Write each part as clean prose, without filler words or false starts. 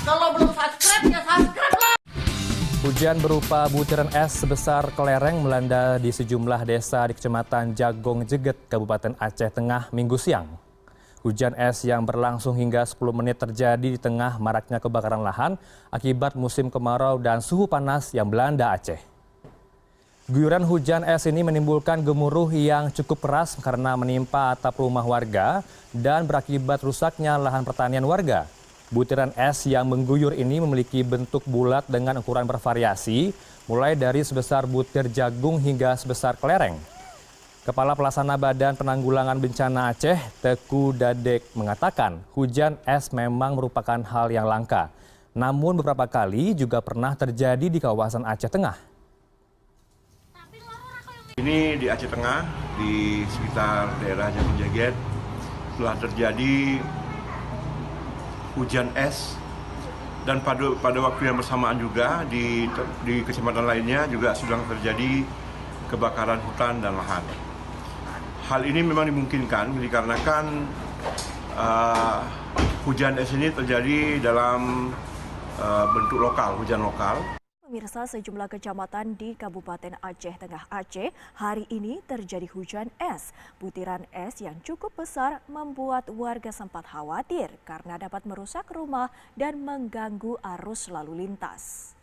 Kalau belum subscribe ya subscribe lah. Hujan berupa butiran es sebesar kelereng melanda di sejumlah desa di Kecamatan Jagong Jeget, Kabupaten Aceh Tengah, Minggu siang. Hujan es yang berlangsung hingga 10 menit terjadi di tengah maraknya kebakaran lahan akibat musim kemarau dan suhu panas yang melanda Aceh. Guyuran hujan es ini menimbulkan gemuruh yang cukup keras karena menimpa atap rumah warga dan berakibat rusaknya lahan pertanian warga. Butiran es yang mengguyur ini memiliki bentuk bulat dengan ukuran bervariasi, mulai dari sebesar butir jagung hingga sebesar kelereng. Kepala Pelaksana Badan Penanggulangan Bencana Aceh, Teku Dadek, mengatakan hujan es memang merupakan hal yang langka. Namun beberapa kali juga pernah terjadi di kawasan Aceh Tengah. Ini di Aceh Tengah, di sekitar daerah Jagong Jeget, telah terjadi hujan es, dan pada waktu yang bersamaan juga di kecamatan lainnya juga sudah terjadi kebakaran hutan dan lahan. Hal ini memang dimungkinkan dikarenakan hujan es ini terjadi dalam bentuk lokal, hujan lokal. Pemirsa, sejumlah kecamatan di Kabupaten Aceh Tengah Aceh hari ini terjadi hujan es. Butiran es yang cukup besar membuat warga sempat khawatir karena dapat merusak rumah dan mengganggu arus lalu lintas.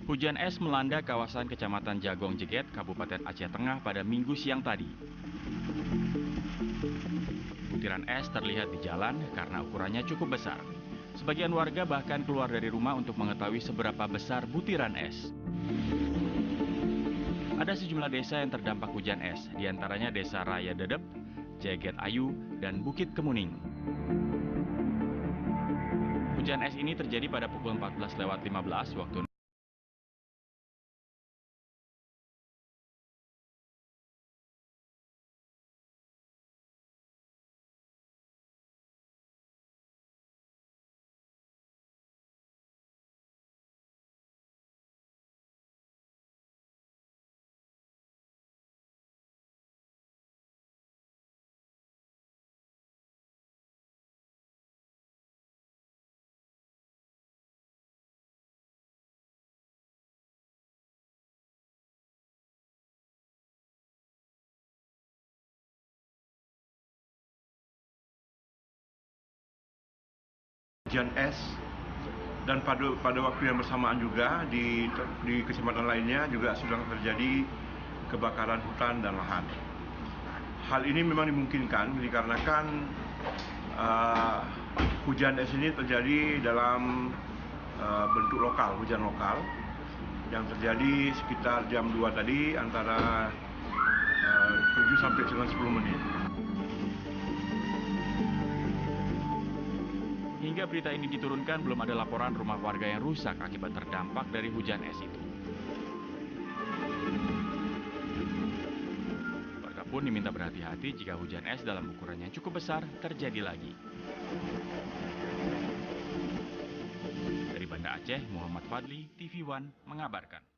Hujan es melanda kawasan Kecamatan Jagong Jeget, Kabupaten Aceh Tengah pada Minggu siang tadi. Butiran es terlihat di jalan karena ukurannya cukup besar. Sebagian warga bahkan keluar dari rumah untuk mengetahui seberapa besar butiran es. Ada sejumlah desa yang terdampak hujan es, diantaranya Desa Raya Dedep, Jeget Ayu, dan Bukit Kemuning. Hujan es ini terjadi pada pukul 14.15 waktu hujan es, dan pada waktu yang bersamaan juga di kecamatan lainnya juga sudah terjadi kebakaran hutan dan lahan. Hal ini memang dimungkinkan dikarenakan hujan es ini terjadi dalam bentuk lokal, hujan lokal yang terjadi sekitar jam 2 tadi antara 7 sampai dengan 10 menit. Hingga berita ini diturunkan, belum ada laporan rumah warga yang rusak akibat terdampak dari hujan es itu. Warga pun diminta berhati-hati jika hujan es dalam ukuran yang cukup besar terjadi lagi. Dari Banda Aceh, Muhammad Fadli, TV One mengabarkan.